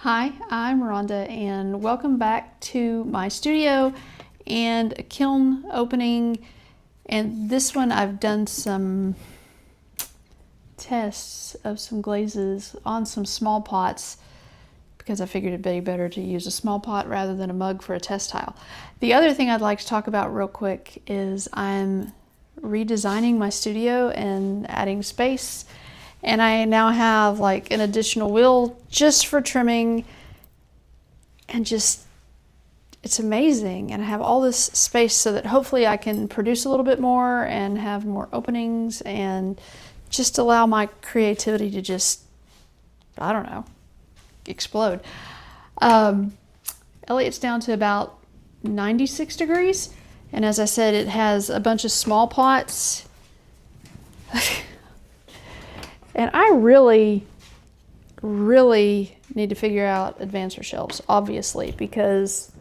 Hi, I'm Ronda and welcome back to my studio and a kiln opening. And this one I've done some tests of some glazes on some small pots because I figured it'd be better to use a small pot rather than a mug for a test tile. The other thing I'd like to talk about real quick is I'm redesigning my studio and adding space. And I now have like an additional wheel just for trimming, and just, it's amazing. And I have all this space so that hopefully I can produce a little bit more and have more openings and just allow my creativity to just, I don't know, explode. Elliot's down to about 96 degrees. And as I said, it has a bunch of small pots. And I really need to figure out advancer shelves, obviously, because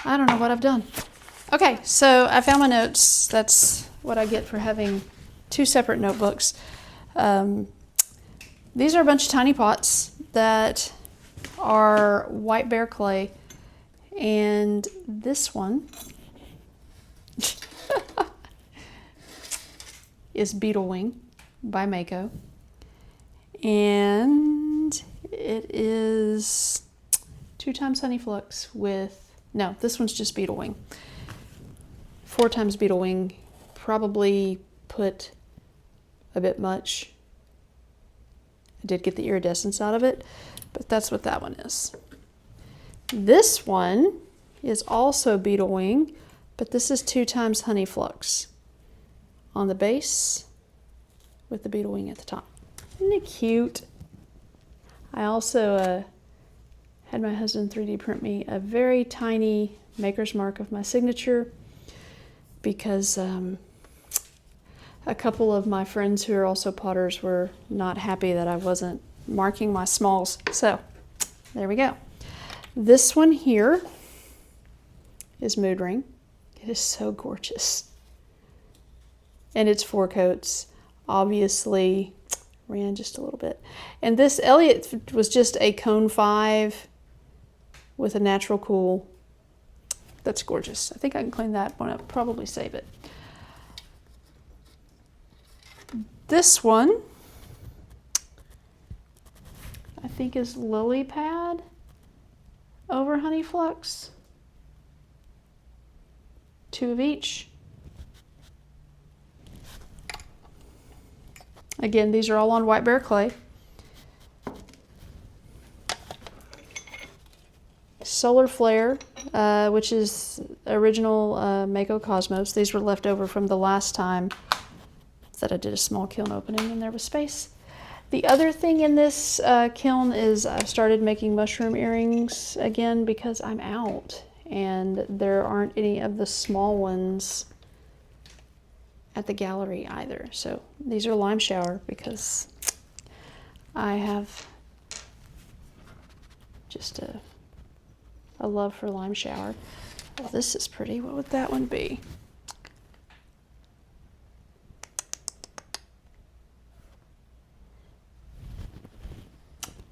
I don't know what I've done. Okay, so I found my notes. That's what I get for having two separate notebooks. These are a bunch of tiny pots that are white bear clay, and this one is Beetle Wing by Mako, and it is 2 times Honey Flux with, no, this one's just Beetle Wing. 4 times Beetle Wing, probably put a bit much. I did get the iridescence out of it, but that's what that one is. This one is also Beetle Wing, but this is 2 times Honey Flux on the base with the Beetle Wing at the top. Isn't it cute? I also had my husband 3D print me a very tiny maker's mark of my signature because a couple of my friends who are also potters were not happy that I wasn't marking my smalls. So there we go. This one here is Mood Ring. It is so gorgeous. And it's 4 coats, obviously ran just a little bit. And this Elliot was just a cone 5 with a natural cool. That's gorgeous. I think I can clean that one up, probably save it. This one, I think is Lily Pad over Honey Flux. 2 of each. Again, these are all on white bear clay. Solar Flare, which is original Mako Cosmos. These were left over from the last time that I did a small kiln opening and there was space. The other thing in this kiln is I've started making mushroom earrings again because I'm out and there aren't any of the small ones at the gallery either. So these are Lime Shower because I have just a love for Lime Shower. Oh, this is pretty. What would that one be?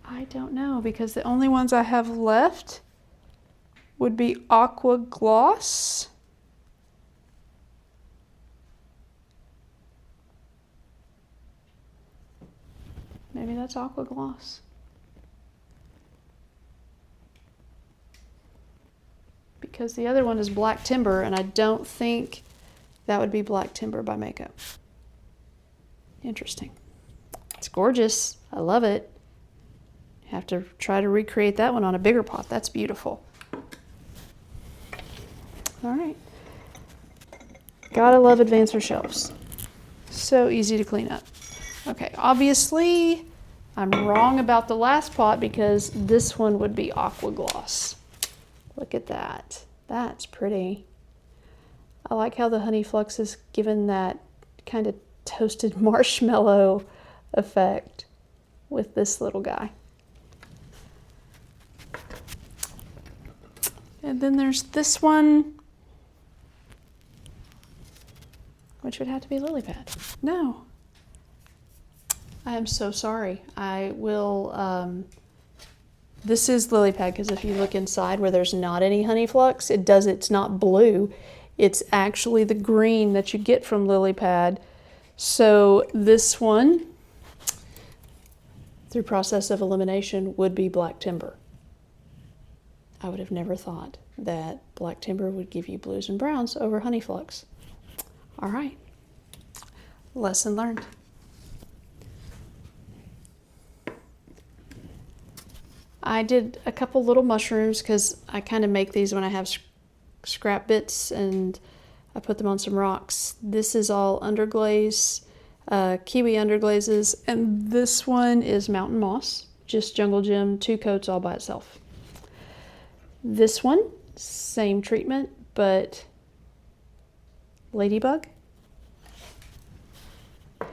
I don't know because the only ones I have left would be Aqua Gloss. Maybe that's Aqua Gloss. Because the other one is Black Timber, and I don't think that would be Black Timber by Mako. Interesting. It's gorgeous. I love it. Have to try to recreate that one on a bigger pot. That's beautiful. All right. Gotta love advancer shelves. So easy to clean up. Okay, obviously I'm wrong about the last pot because this one would be Aqua Gloss. Look at that. That's pretty. I like how the Honey Flux is given that kind of toasted marshmallow effect with this little guy. And then there's this one, which would have to be Lily Pad. No. I am so sorry. I will, this is lily pad, because if you look inside where there's not any honey flux, it's not blue. It's actually the green that you get from lily pad. So this one, through process of elimination, would be black timber. I would have never thought that black timber would give you blues and browns over honey flux. All right, lesson learned. I did a couple little mushrooms because I kind of make these when I have scrap bits and I put them on some rocks. This is all underglaze, kiwi underglazes, and this one is mountain moss, just jungle gym, 2 coats all by itself. This one, same treatment, but ladybug.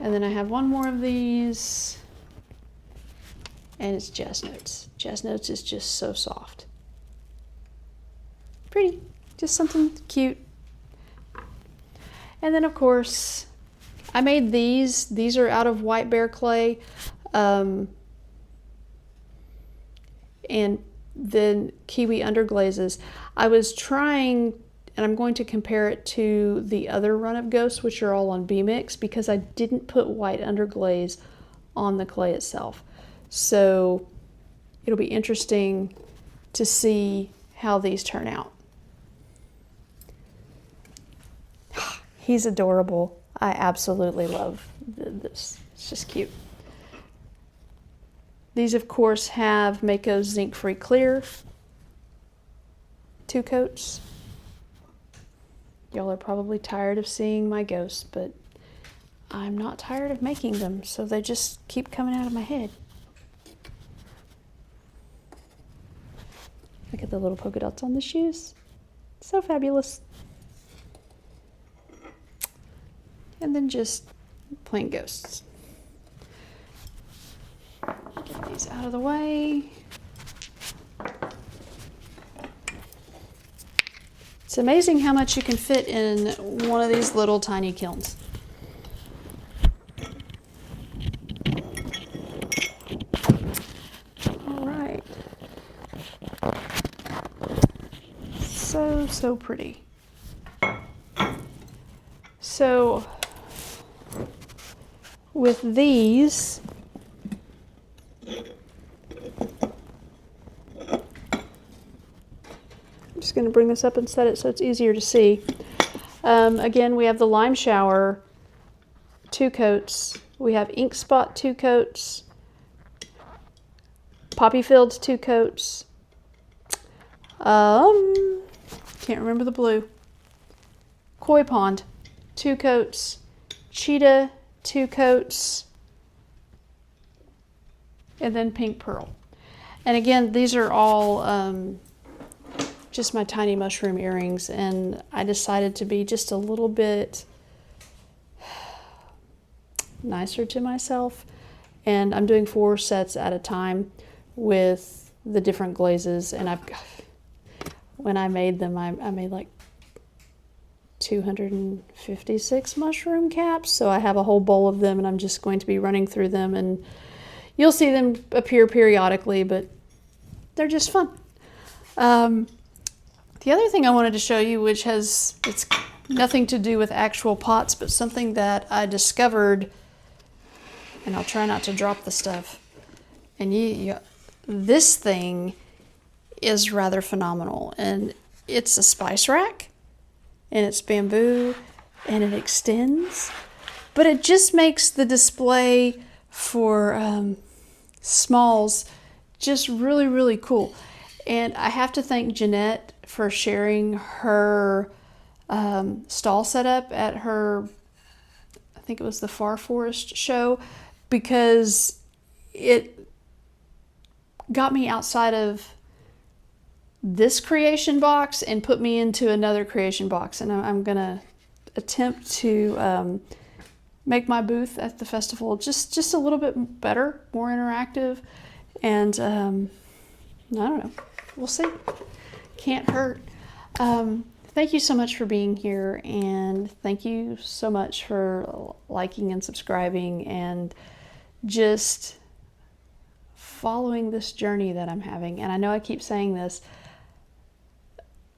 And then I have one more of these, and it's jazz notes. Jazz notes is just so soft. Pretty, just something cute. And then of course, I made these. These are out of white bear clay. And then kiwi underglazes. I was trying, and I'm going to compare it to the other run of ghosts, which are all on B-Mix, because I didn't put white underglaze on the clay itself. So it'll be interesting to see how these turn out. He's adorable. I absolutely love this. It's just cute. These, of course, have Mako's Zinc Free Clear, 2 coats. Y'all are probably tired of seeing my ghosts, but I'm not tired of making them, so they just keep coming out of my head. Look at the little polka dots on the shoes. So fabulous. And then just plain ghosts. Get these out of the way. It's amazing how much you can fit in one of these little tiny kilns. All right. So pretty. So with these, I'm just going to bring this up and set it so it's easier to see. Again, we have the Lime Shower, 2 coats. We have Ink Spot, 2 coats. Poppy Fields, 2 coats. Can't remember the blue. Koi Pond, 2 coats. Cheetah, 2 coats. And then Pink Pearl. And again, these are all just my tiny mushroom earrings, and I decided to be just a little bit nicer to myself, and I'm doing 4 sets at a time with the different glazes. And when I made them, I made like 256 mushroom caps, so I have a whole bowl of them, and I'm just going to be running through them, and you'll see them appear periodically, but they're just fun. The other thing I wanted to show you, which it's nothing to do with actual pots, but something that I discovered, and I'll try not to drop the stuff. And this thing is rather phenomenal, and it's a spice rack, and it's bamboo, and it extends, but it just makes the display for smalls just really, really cool. And I have to thank Jeanette for sharing her stall setup at her, I think it was the Far Forest show, because it got me outside of this creation box and put me into another creation box. And I'm gonna attempt to make my booth at the festival just a little bit better, more interactive, and I don't know, we'll see. Can't hurt. Thank you so much for being here, and thank you so much for liking and subscribing and just following this journey that I'm having. And I know I keep saying this,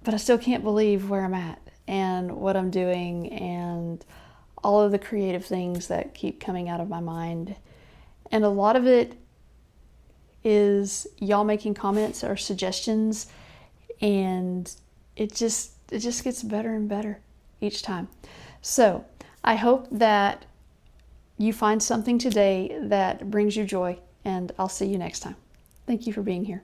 but I still can't believe where I'm at and what I'm doing and all of the creative things that keep coming out of my mind. And a lot of it is y'all making comments or suggestions, and it just gets better and better each time. So I hope that you find something today that brings you joy, and I'll see you next time. Thank you for being here.